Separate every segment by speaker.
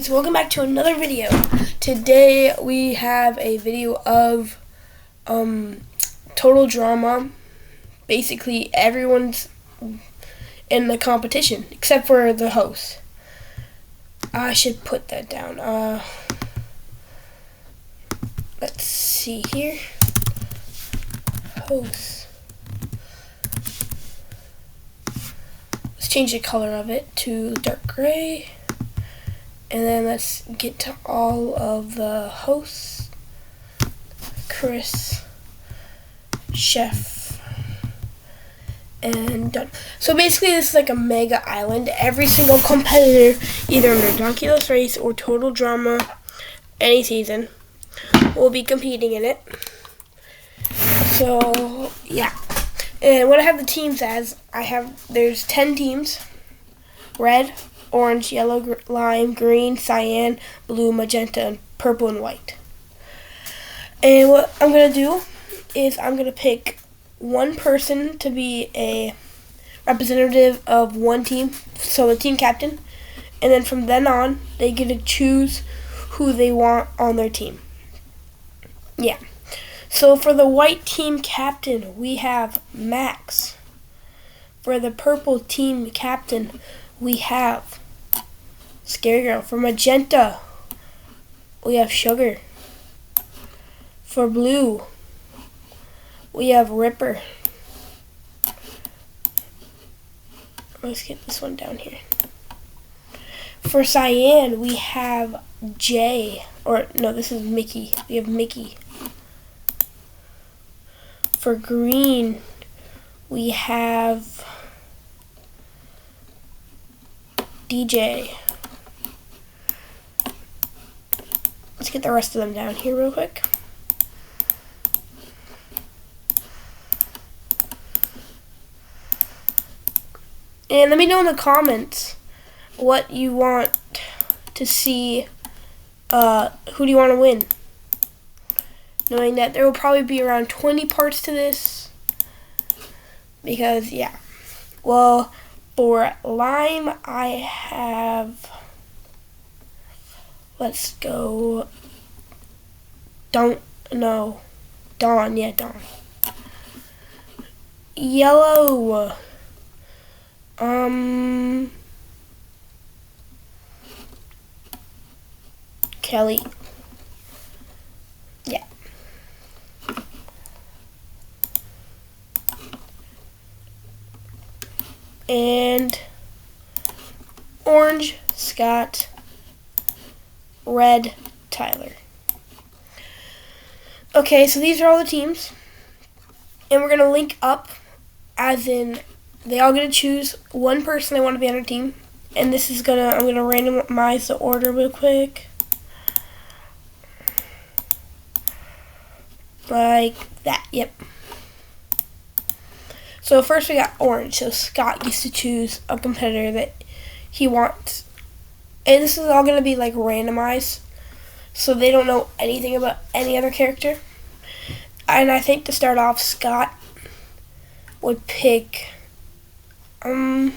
Speaker 1: So welcome back to another video. Today we have a video of Total Drama. Basically everyone's in the competition except for the host. I should put that down. Let's see here. Host. Let's change the color of it to dark gray. And then let's get to all of the hosts. Chris, Chef, and done. So basically this is like a mega island. Every single competitor, either in the Donkeyless Race or Total Drama, any season, will be competing in it. So yeah. And what I have the teams as, there's 10 teams. Red, orange, yellow, lime, green, cyan, blue, magenta, and purple and white. And what I'm going to do is I'm going to pick one person to be a representative of one team, so the team captain, and then from then on, they get to choose who they want on their team. Yeah. So for the white team captain, we have Max. For the purple team captain, we have Scary Girl. For magenta, we have Sugar. For blue, we have Ripper. Let's get this one down here. For cyan, we have Jay. Or, no, this is Mickey. We have Mickey. For green, we have DJ. Let's get the rest of them down here real quick. And let me know in the comments what you want to see. Who do you want to win? Knowing that there will probably be around 20 parts to this. Because, yeah. Well, for lime, I have, let's go, Dawn. Yellow, Kelly. Yeah. And orange, Scott. Red, Tyler. Okay, so these are all the teams. And we're going to link up, as in they all get to choose one person they want to be on their team. And this is I'm going to randomize the order real quick. Like that, yep. So first we got orange. So Scott gets to choose a competitor that he wants. And this is all going to be like randomized. So they don't know anything about any other character. And I think to start off, Scott would pick, he'll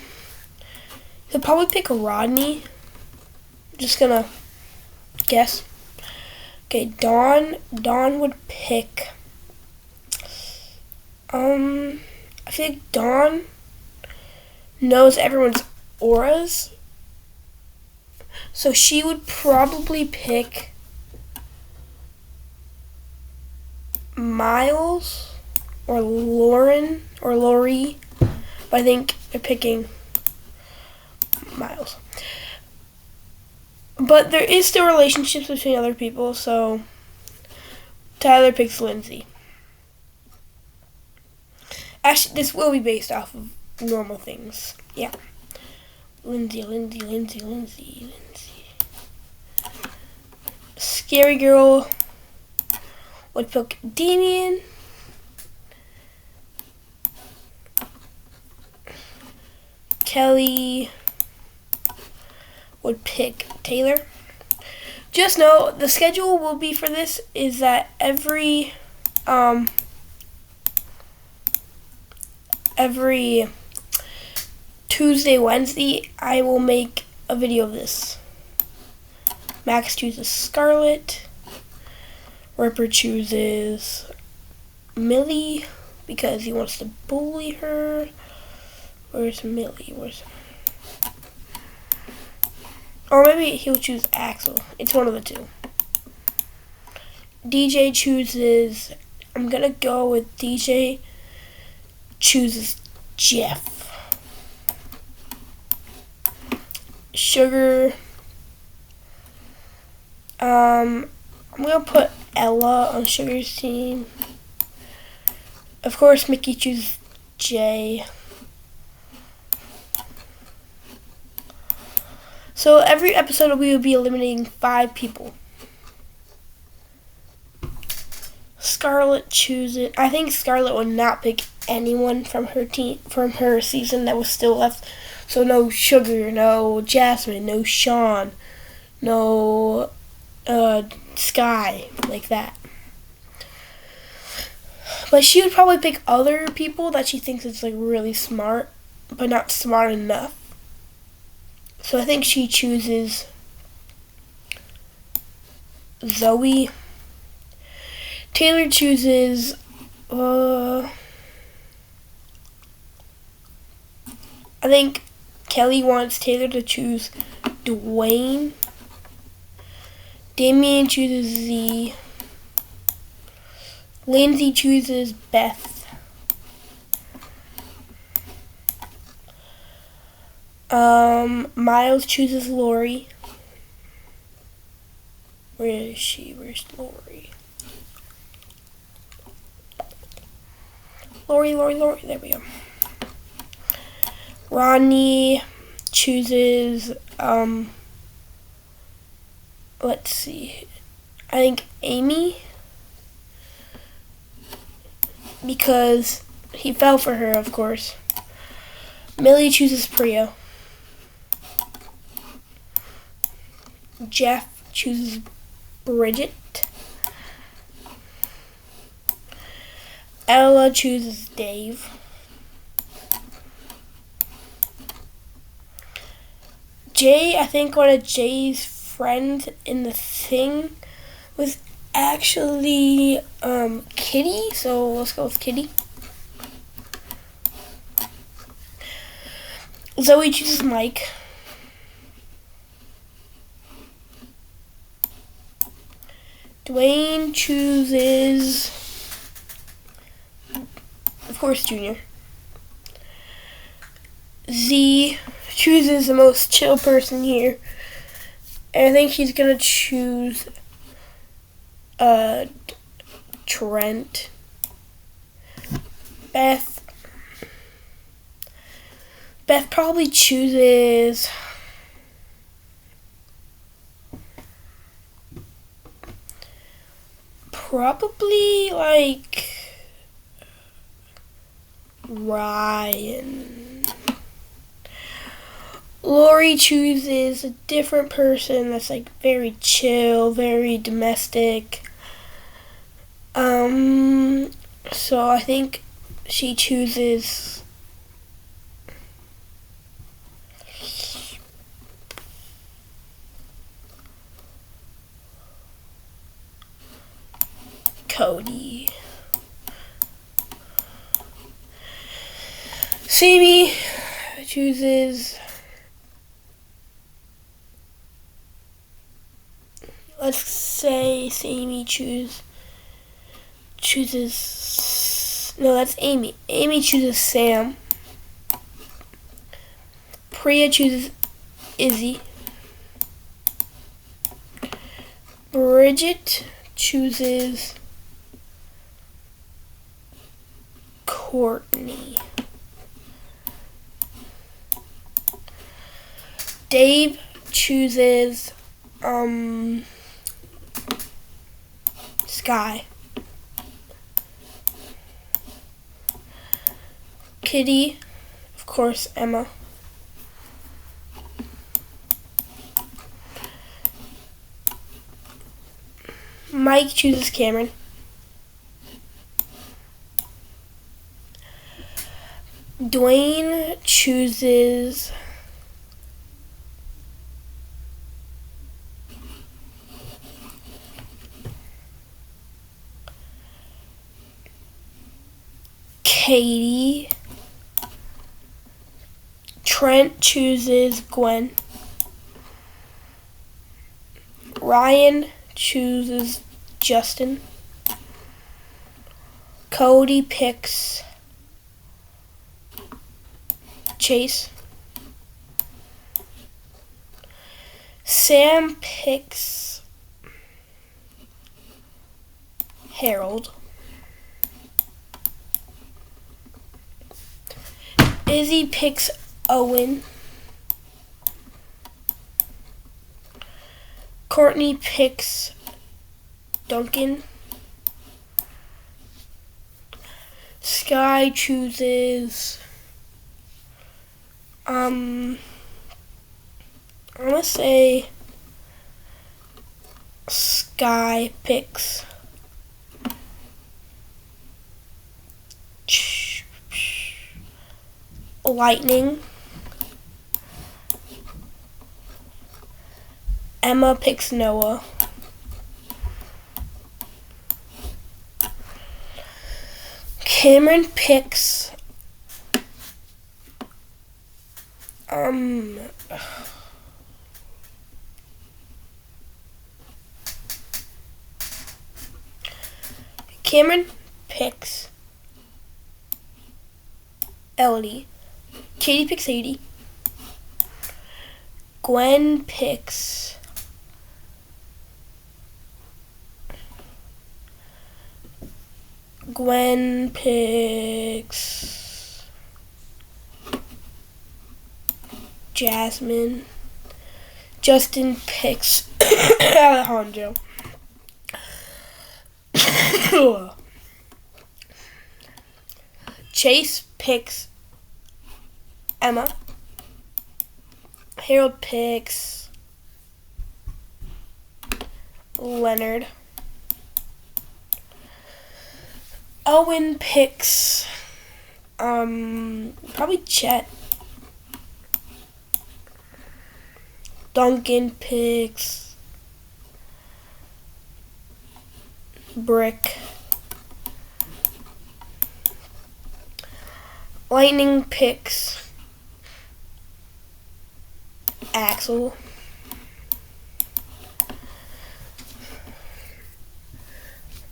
Speaker 1: probably pick Rodney. Just going to guess. Okay, Dawn would pick, I think Dawn knows everyone's auras, so she would probably pick Miles or Lauren or Lori, but I think they're picking Miles. But there is still relationships between other people, so Tyler picks Lindsay. Actually, this will be based off of normal things. Yeah. Lindsay. Scary Girl would pick Damien. Kelly would pick Taylor. Just know the schedule will be for this is that every Tuesday, Wednesday, I will make a video of this. Max chooses Scarlet. Ripper chooses Millie because he wants to bully her. Where's Millie? Or maybe he'll choose Axel. It's one of the two. DJ chooses... I'm going to go with DJ chooses Jeff. Sugar... I'm going to put Ella on Sugar's team. Of course, Mickey chooses Jay. So every episode we will be eliminating 5 people. Scarlet chooses... I think Scarlet would not pick anyone from her team, from her season that was still left. So no Sugar, no Jasmine, no Sean, no Sky, like that. But she would probably pick other people that she thinks is like really smart, but not smart enough. So I think she chooses Zoe. Taylor chooses I think Kelly wants Taylor to choose Dwayne. Damien chooses Z. Lindsay chooses Beth. Miles chooses Lori. Where is she? Where's Lori? Lori. There we go. Ronnie chooses, let's see. I think Amy. Because he fell for her, of course. Millie chooses Priya. Jeff chooses Bridget. Ella chooses Dave. Jay, I think one of Jay's friends in the thing was actually Kitty, so let's go with Kitty. Zoe chooses Mike. Dwayne chooses, of course, Junior. Z chooses the most chill person here. And I think she's going to choose Trent. Beth probably chooses like Ryan. Lori chooses a different person that's like very chill, very domestic. So I think she chooses Cody. Sammy chooses, let's say Sammy chooses, no, that's Amy. Amy chooses Sam. Priya chooses Izzy. Bridget chooses Courtney. Dave chooses Sky. Kitty, of course, Emma. Mike chooses Cameron. Dwayne chooses Katie. Trent chooses Gwen. Ryan chooses Justin. Cody picks Chase. Sam picks Harold. Izzy picks Owen. Courtney picks Duncan. Sky chooses I'm gonna say Sky picks Lightning. Emma picks Noah. Cameron picks Cameron picks Elodie. Katie picks Sadie. Gwen picks Jasmine. Justin picks Alejandro. Chase picks Emma. Harold picks Leonard. Owen picks probably Chet. Duncan picks Brick. Lightning picks Axel.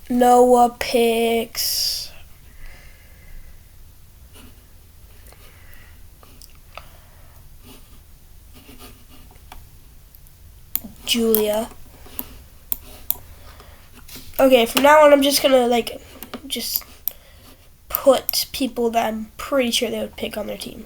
Speaker 1: Noah picks Julia. Okay, from now on I'm just gonna just put people that I'm pretty sure they would pick on their team.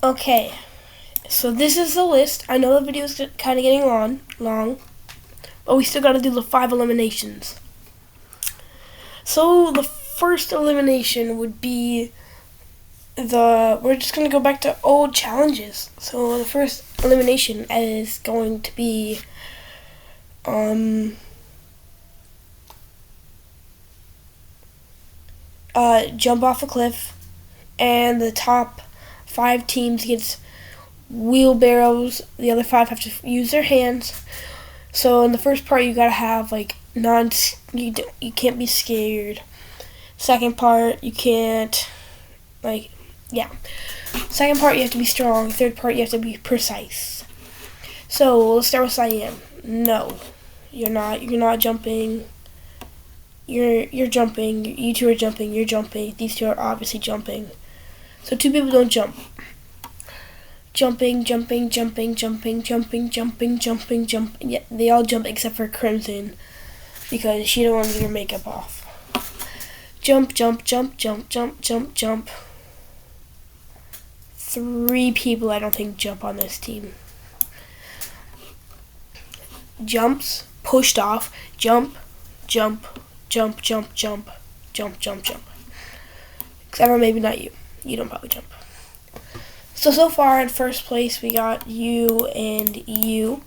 Speaker 1: Okay, so this is the list. I know the video's kind of getting long, but we still got to do the 5 eliminations. So the first elimination would be we're just going to go back to old challenges. So the first elimination is going to be jump off a cliff, and the top 5 teams gets wheelbarrows. The other 5 have to use their hands. So in the first part, you gotta have like you can't be scared. Second part, you can't Second part, you have to be strong. Third part, you have to be precise. So let's start with Cyan. No, you're not. You're not jumping. You're jumping. You two are jumping. You're jumping. These two are obviously jumping. So 2 people don't jump. Jumping. Yeah, they all jump except for Crimson because she don't want to get her makeup off. Jump. 3 people I don't think jump on this team. Jumps, pushed off, jump. Except for maybe not you. You don't probably jump. So far in first place we got you and you.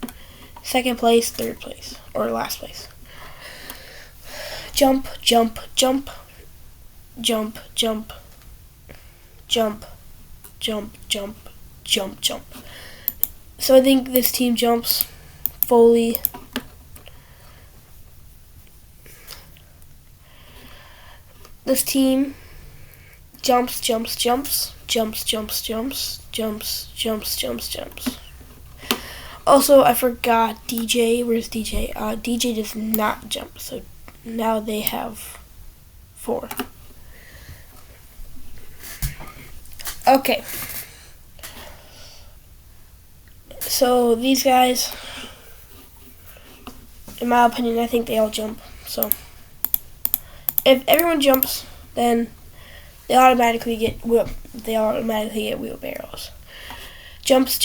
Speaker 1: Second place, third place, or last place. Jump. So I think this team jumps fully. This team jumps. Also, I forgot DJ. Where's DJ? DJ does not jump, so now they have 4. Okay. So these guys, in my opinion, I think they all jump. So if everyone jumps, then they automatically get wheelbarrows. Jumps,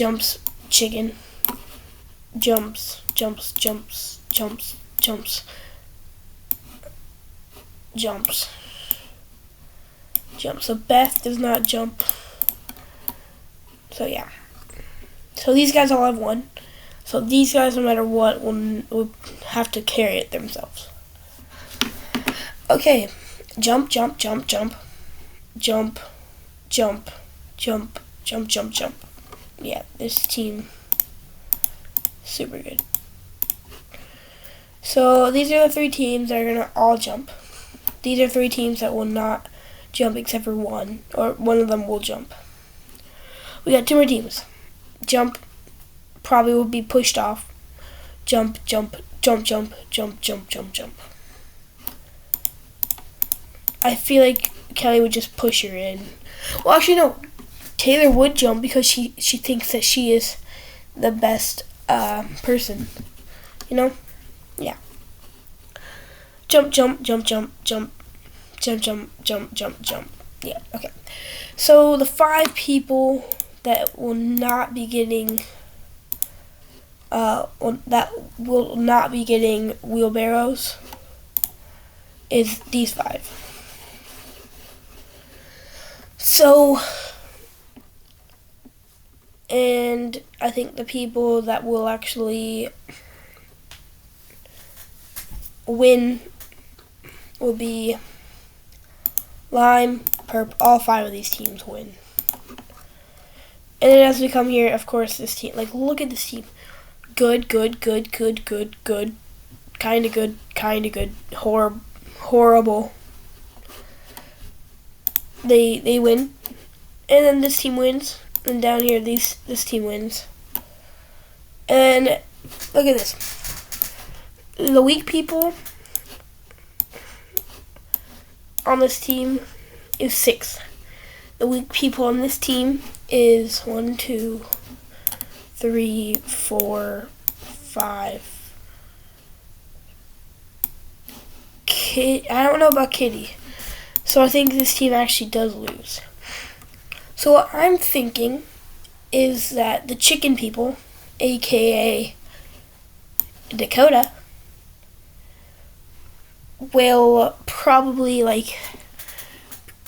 Speaker 1: chicken. Jumps. So Beth does not jump. So yeah. So these guys all have 1. So these guys, no matter what, will have to carry it themselves. Okay. Jump. Yeah, this team, super good. So these are the 3 teams that are going to all jump. These are 3 teams that will not jump except for 1, or one of them will jump. We got 2 more teams. Jump probably will be pushed off. Jump. I feel like Kelly would just push her in. Well, actually, no. Taylor would jump because she thinks that she is the best person. You know? Yeah. Jump. Yeah, okay. So the 5 people that will not be getting wheelbarrows is these 5. So, and I think the people that will actually win will be Lime, Perp. All 5 of these teams win. And then as we come here, of course, this team, like, look at this team. Good. Kinda good. Horrible. They win. And then this team wins. And down here, this team wins. And look at this. The weak people on this team is 6. The weak people on this team is 1, 2, 3, 4, 5. I don't know about Kitty. So I think this team actually does lose. So what I'm thinking is that the chicken people, aka Dakota, will probably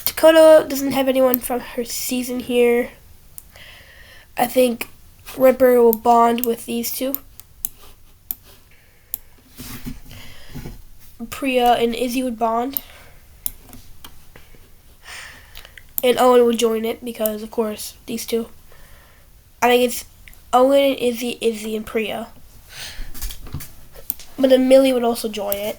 Speaker 1: Dakota doesn't have anyone from her season here. I think Ripper will bond with these two. Priya and Izzy would bond. And Owen would join it because, of course, these two. I think it's Owen and Izzy, Izzy and Priya. But then Millie would also join it.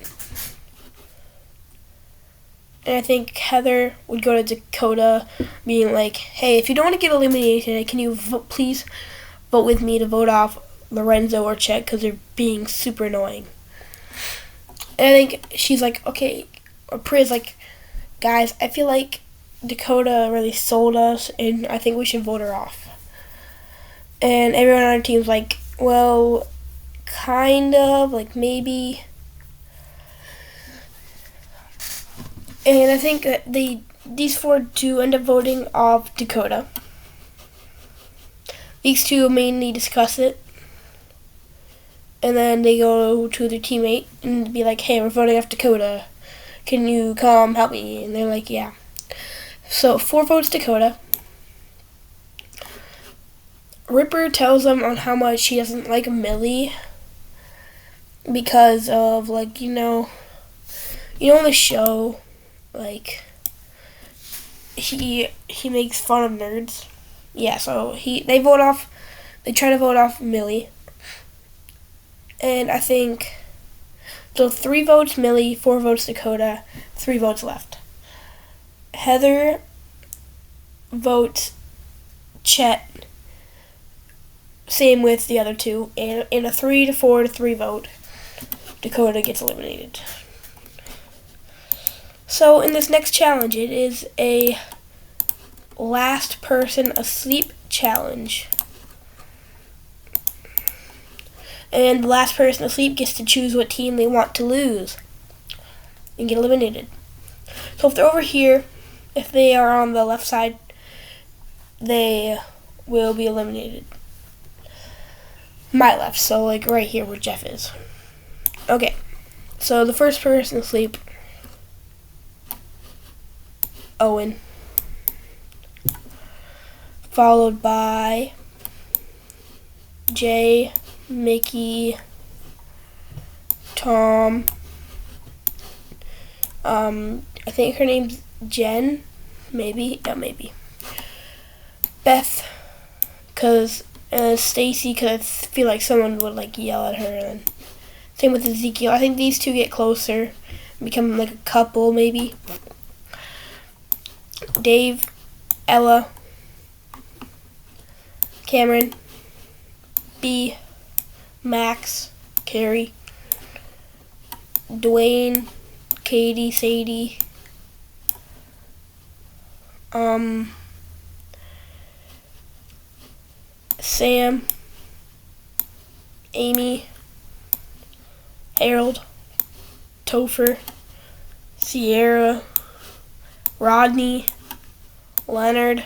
Speaker 1: And I think Heather would go to Dakota being like, hey, if you don't want to get eliminated today, can you please vote with me to vote off Lorenzo or Chet because they're being super annoying. And I think she's like, okay, or Priya's like, guys, I feel like Dakota really sold us and I think we should vote her off. And everyone on our team's like, well, kind of, maybe. And I think that these four do end up voting off Dakota. These two mainly discuss it. And then they go to their teammate and be like, hey, we're voting off Dakota. Can you come help me? And they're like, yeah. So 4 votes Dakota. Ripper tells them on how much he doesn't like Millie because of, you know on the show, he makes fun of nerds. Yeah, so they try to vote off Millie. And I think, so 3 votes Millie, 4 votes Dakota, 3 votes left. Heather votes Chet. Same with the other 2. And in a 3 to 4 to 3 vote, Dakota gets eliminated. So in this next challenge, it is a last person asleep challenge. And the last person asleep gets to choose what team they want to lose and get eliminated. So if they're over here, if they are on the left side, they will be eliminated. My left, so right here where Jeff is. Okay, so the first person asleep, Owen, followed by Jay, Mickey, Tom, I think her name's Jen, maybe, Beth, Stacy, because I feel like someone would yell at her, and same with Ezekiel. I think these 2 get closer, become a couple maybe. Dave, Ella, Cameron, B, Max, Carrie, Dwayne, Katie, Sadie, Sam, Amy, Harold, Topher, Sierra, Rodney, Leonard,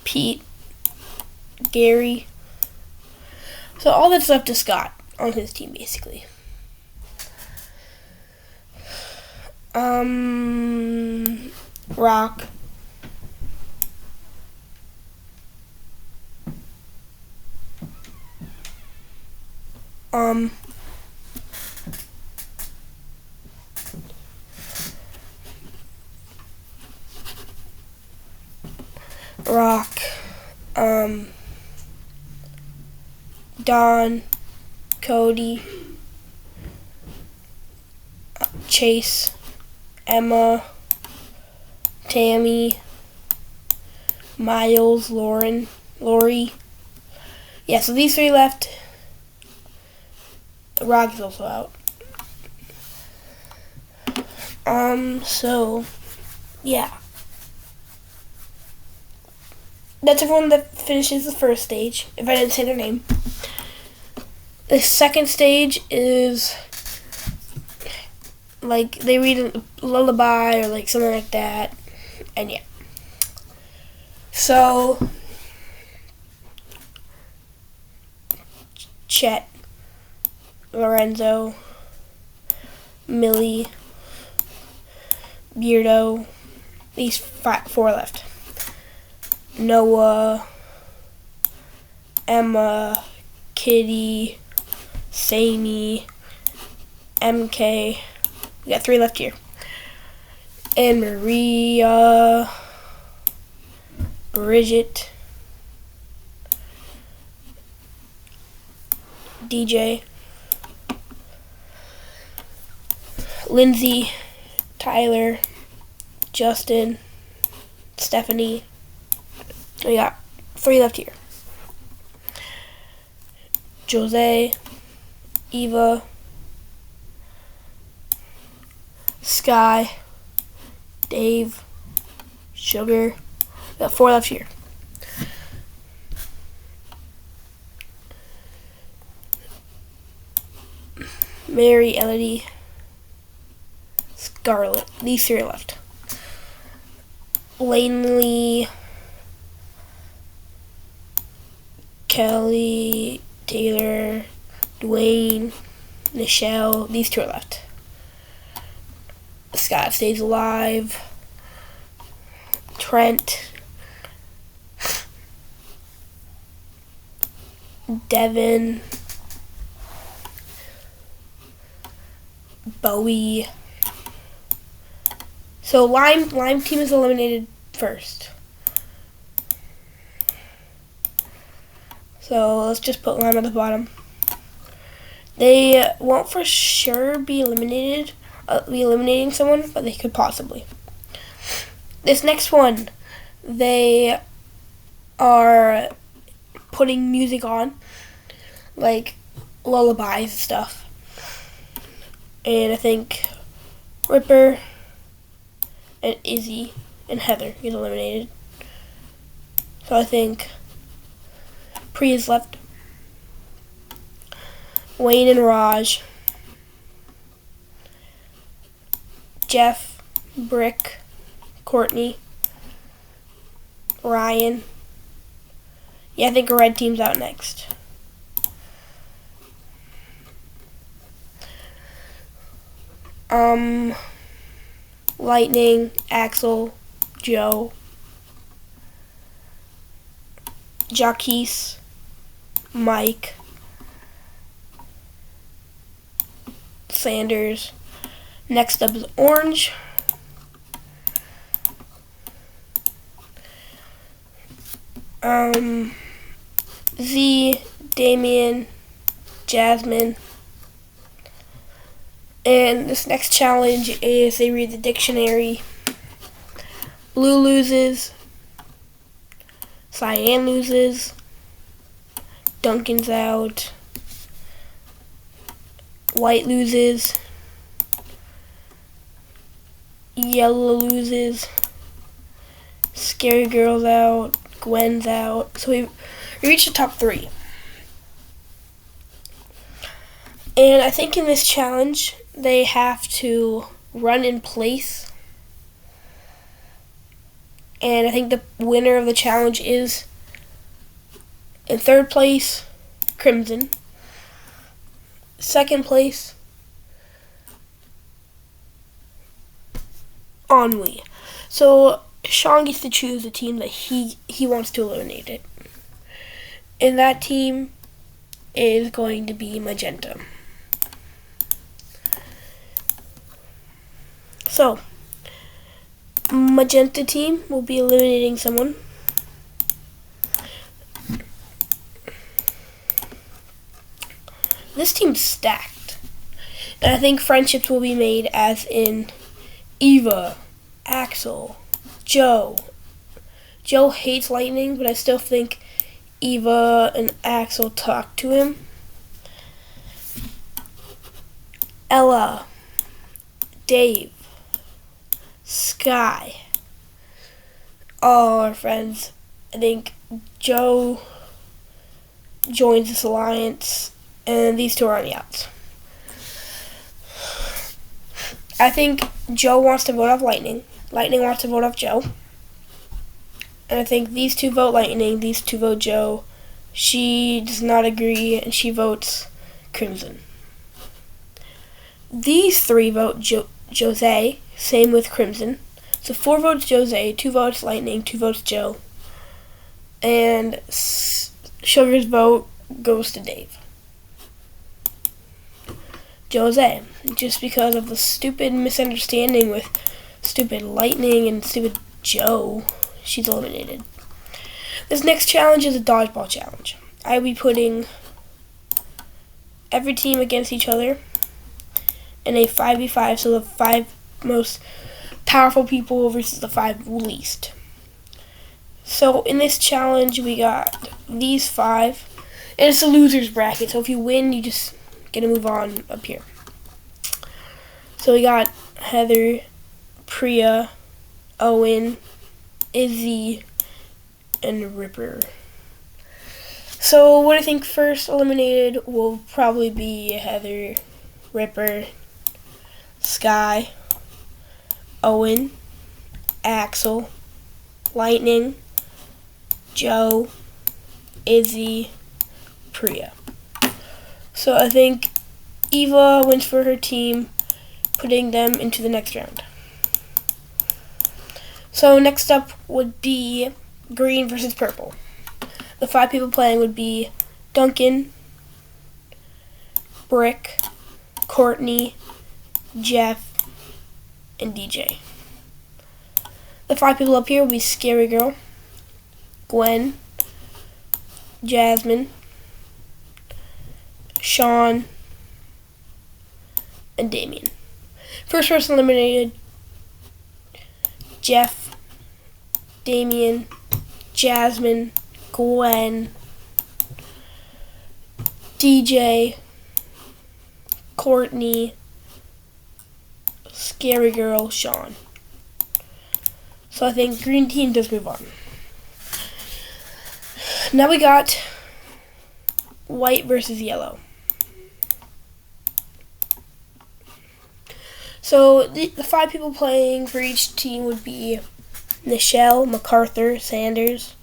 Speaker 1: Pete, Gary. So all that's left is Scott on his team, basically. Rock. Rock, Don, Cody, Chase, Emma, Tammy, Miles, Lori. Yeah, so these 3 left. Rock is also out. So, yeah. That's everyone that finishes the first stage, if I didn't say their name. The second stage is, they read a lullaby or, something like that, and yeah. So, Chet, Lorenzo, Millie, Beardo. These four left. Noah, Emma, Kitty, Samey, MK. We got 3 left here. And Maria, Bridget, DJ, Lindsay, Tyler, Justin, Stephanie. We got 3 left here. Jose, Eva, Sky, Dave, Sugar. We got 4 left here. Mary, Elodie, Scarlett. These 3 are left. Lanely, Kelly, Taylor, Dwayne, Nichelle. These 2 are left. Scott stays alive. Trent, Devin, Bowie. So Lime team is eliminated first. So let's just put Lime at the bottom. They won't for sure be eliminating someone, but they could possibly. This next one, they are putting music on, like lullabies and stuff. And I think Ripper and Izzy and Heather get eliminated. So I think Priya's left. Wayne and Raj. Jeff, Brick, Courtney, Ryan. Yeah, I think a red team's out next. Lightning, Axel, Joe, Jaquise, Mike, Sanders. Next up is Orange. Z, Damien, Jasmine. And this next challenge is they read the dictionary. Blue loses. Cyan loses. Duncan's out. White loses. Yellow loses. Scary Girl's out. Gwen's out. So we reached the top 3. And I think in this challenge, they have to run in place. And I think the winner of the challenge is, in 3rd place, Crimson. 2nd place, Ennui. So Sean gets to choose the team that he wants to eliminate it. And that team is going to be Magenta. So, Magenta team will be eliminating someone. This team's stacked. And I think friendships will be made as in Eva, Axel, Joe. Joe hates Lightning, but I still think Eva and Axel talk to him. Ella, Dave, Sky, all our friends. I think Joe joins this alliance, and these 2 are on the outs. I think Joe wants to vote off Lightning. Lightning wants to vote off Joe. And I think these 2 vote Lightning, these 2 vote Joe, She does not agree, and she votes Crimson. These 3 vote Jose, same with Crimson. So 4 votes Jose, 2 votes Lightning, 2 votes Joe. And Sugar's vote goes to Dave. Jose, just because of the stupid misunderstanding with stupid Lightning and stupid Joe, she's eliminated. This next challenge is a dodgeball challenge. I'll be putting every team against each other in a 5v5, so the 5 most powerful people versus the 5 least. So in this challenge, we got these 5, and it's a loser's bracket, so if you win, you just get to move on up here. So we got Heather, Priya, Owen, Izzy, and Ripper. So what I think first eliminated will probably be Heather, Ripper, Sky, Owen, Axel, Lightning, Joe, Izzy, Priya. So I think Eva wins for her team, putting them into the next round. So next up would be green versus purple. The 5 people playing would be Duncan, Brick, Courtney, Jeff, and DJ. The 5 people up here will be Scary Girl, Gwen, Jasmine, Sean, and Damien. First person eliminated, Jeff, Damien, Jasmine, Gwen, DJ, Courtney, Scary Girl, Sean. So I think green team does move on. Now we got white versus yellow. So the 5 people playing for each team would be Nichelle, MacArthur, Sanders,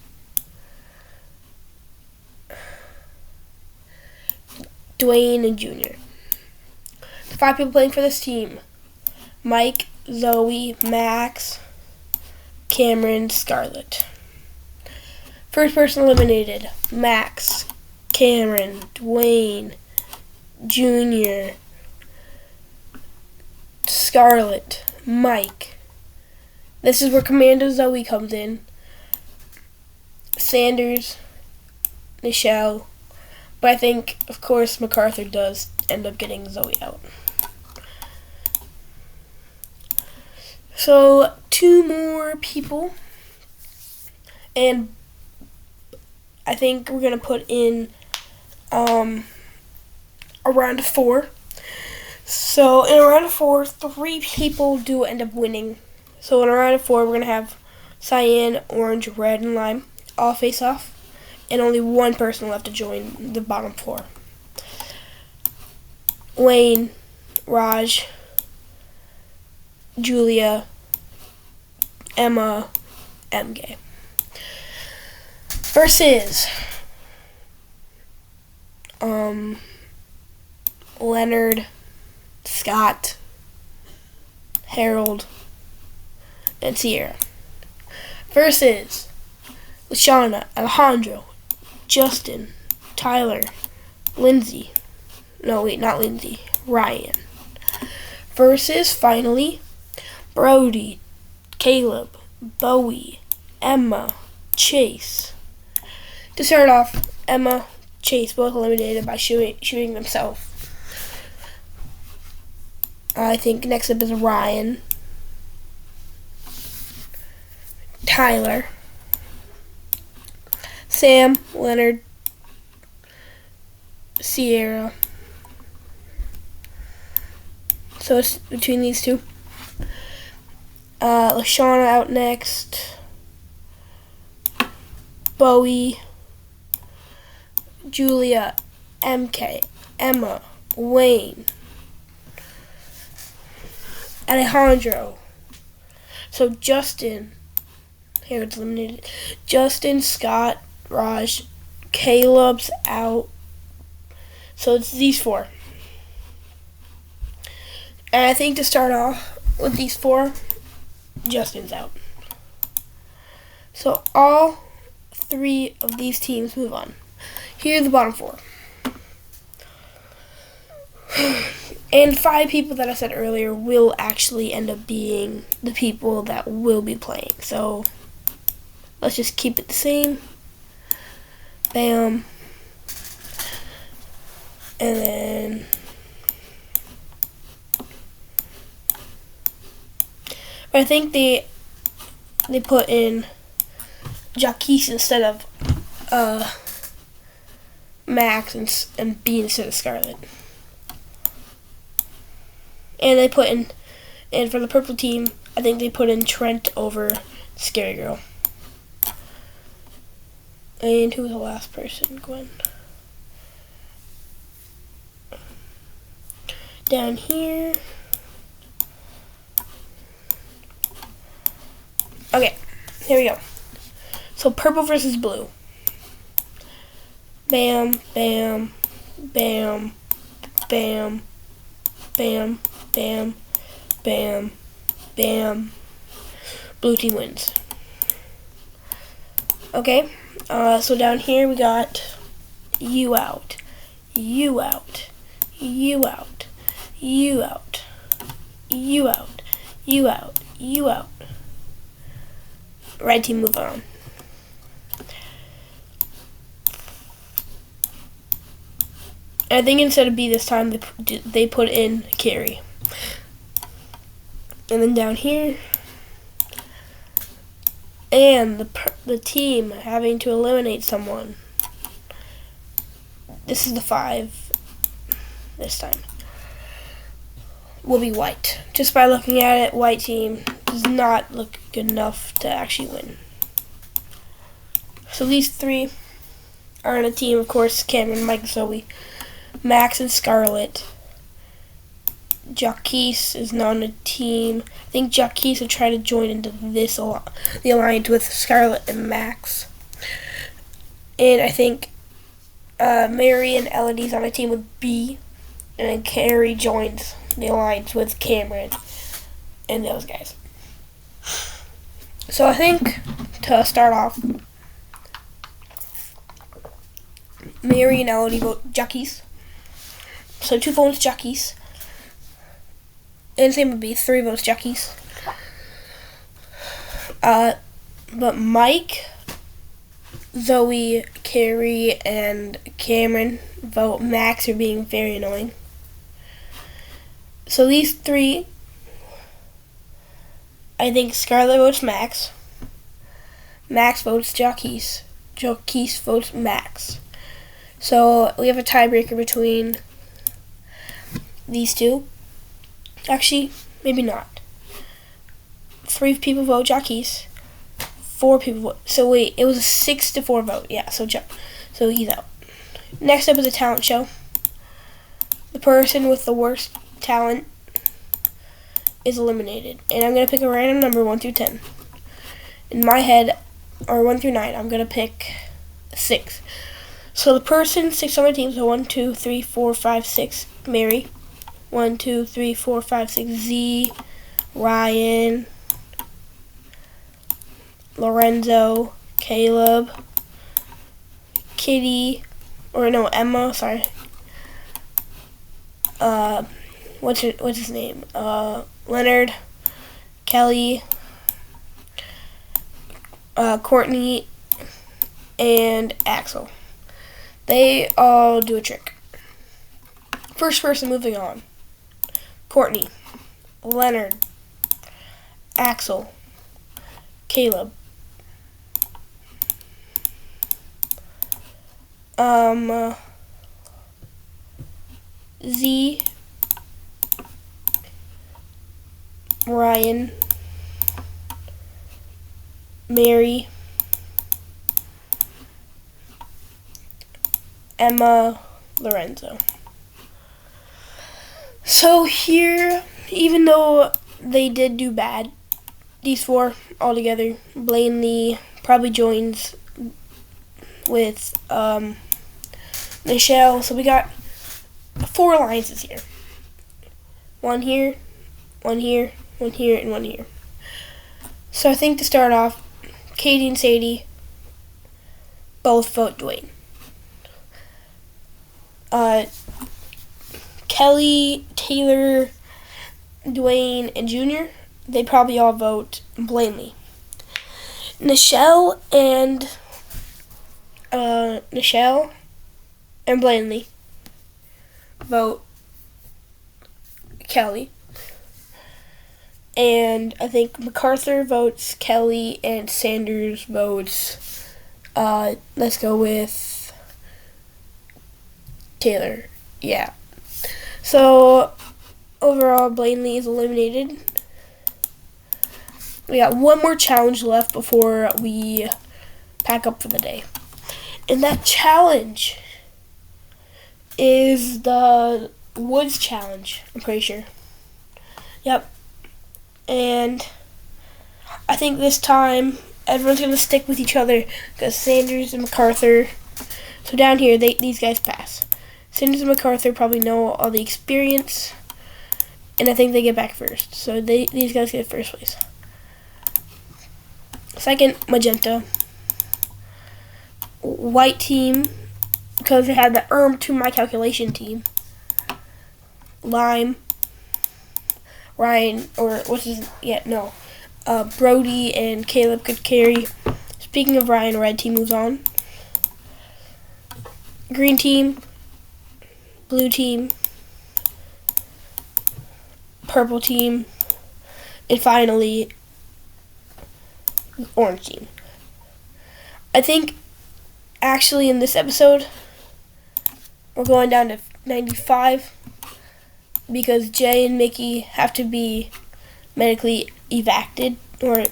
Speaker 1: Dwayne, and Junior. The 5 people playing for this team: Mike, Zoe, Max, Cameron, Scarlett. First person eliminated: Max, Cameron, Dwayne, Junior, Scarlett, Mike. This is where Commander Zoe comes in. Sanders, Nichelle. But I think, of course, MacArthur does end up getting Zoe out. So 2 more people. And I think we're going to put in a round of 4. So in a round of 4, 3 people do end up winning. So in a round of 4, we're going to have cyan, orange, red, and lime all face off. And only 1 person left to join the bottom 4. Wayne, Raj, Julia, Emma, MJ. Versus Leonard, Scott, Harold, and Sierra. Versus Lashana, Alejandro, Justin, Tyler, Lindsay. No, wait, not Lindsay. Ryan. Versus, finally, Brody, Caleb, Bowie, Emma, Chase. To start off, Emma, Chase both eliminated by shooting themselves. I think next up is Ryan, Tyler, Sam, Leonard, Sierra. So it's between these 2. Lashana out next. Bowie, Julia, MK, Emma, Wayne, Alejandro. So Justin, here it's eliminated. Justin, Scott, Raj, Caleb's out. So it's these four. And I think to start off with these four, Justin's out. So all three of these teams move on. Here are the bottom four. And 5 people that I said earlier will actually end up being the people that will be playing. So let's just keep it the same. Bam. And then I think they put in Jaquise instead of Max and B instead of Scarlet. And they put in, and for the purple team, I think they put in Trent over Scary Girl. And who was the last person? Gwen. Down here. Okay, here we go. So purple versus blue. Bam, bam, bam, bam, bam, bam, bam, bam. Blue team wins. Okay, so down here we got you out, you out, you out, you out, you out, you out, you out. Red team move on. I think instead of B this time, they put in Carrie. And then down here, and the team having to eliminate someone. This is the 5 this time. Will be white. Just by looking at it, white team does not look good enough to actually win. So these 3 are in a team, of course, Cameron, Mike, Zoe, Max, and Scarlet. Jaquise is not on a team. I think Jaquise will try to join into the alliance with Scarlet and Max. And I think Mary and Elodie's on a team with B. And then Carrie joins the alliance with Cameron and those guys. So I think to start off, Mary and Elodie vote Jaquise. So 2 votes Jaquise. And same would be 3 votes Jaquise. But Mike, Zoe, Carrie, and Cameron vote Max for being very annoying. So these 3, I think Scarlet votes Max. Max votes Jaquise. Jaquise votes Max. So we have a tiebreaker between these 2. Actually, maybe not. 3 people vote Jaquise. 4 people vote. So wait, it was a 6-4 vote. Yeah, so he's out. Next up is a talent show. The person with the worst talent is eliminated. And I'm going to pick a random number 1 through 10. In my head, or 1 through 9, I'm going to pick 6. So the person 6 on my team, so 1, 2, 3, 4, 5, 6, Mary. 1, 2, 3, 4, 5, 6, Z, Ryan, Lorenzo, Caleb, Kitty, Emma, sorry. What's his name? Leonard, Kelly, Courtney, and Axel. They all do a trick. First person moving on. Courtney, Leonard, Axel, Caleb, Z, Ryan, Mary, Emma, Lorenzo. So here, even though they did do bad, these 4 altogether, Blaney probably joins with Nichelle. So we got 4 alliances here. One here, one here, one here, and one here. So I think to start off, Katie and Sadie both vote Dwayne. Kelly, Taylor, Dwayne, and Junior, they probably all vote Blanley. Nichelle and Blanley vote Kelly. And I think MacArthur votes Kelly and Sanders votes, let's go with Taylor. Yeah. So, overall, Blanley is eliminated. We got one more challenge left before we pack up for the day. And that challenge is the Woods Challenge, I'm pretty sure. Yep. And I think this time everyone's going to stick with each other because Sanders and MacArthur. So down here, these guys pass. Sanders and MacArthur probably know all the experience, and I think they get back first. So these guys get first place. Second, Magenta. White team, because they had the to my calculation team. Lime. Ryan, or what's his, Brody and Caleb could carry. Speaking of Ryan, red team moves on. Green team, blue team, purple team, and finally, orange team. I think, actually, in this episode, we're going down to 95. Because Jay and Mickey have to be medically evacuated or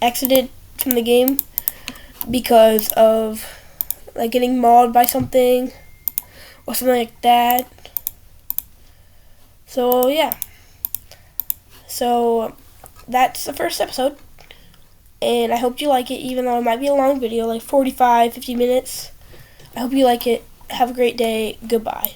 Speaker 1: exited from the game because of getting mauled by something or something like that. So yeah. So that's the first episode. And I hope you like it, even though it might be a long video, like 45, 50 minutes. I hope you like it. Have a great day. Goodbye.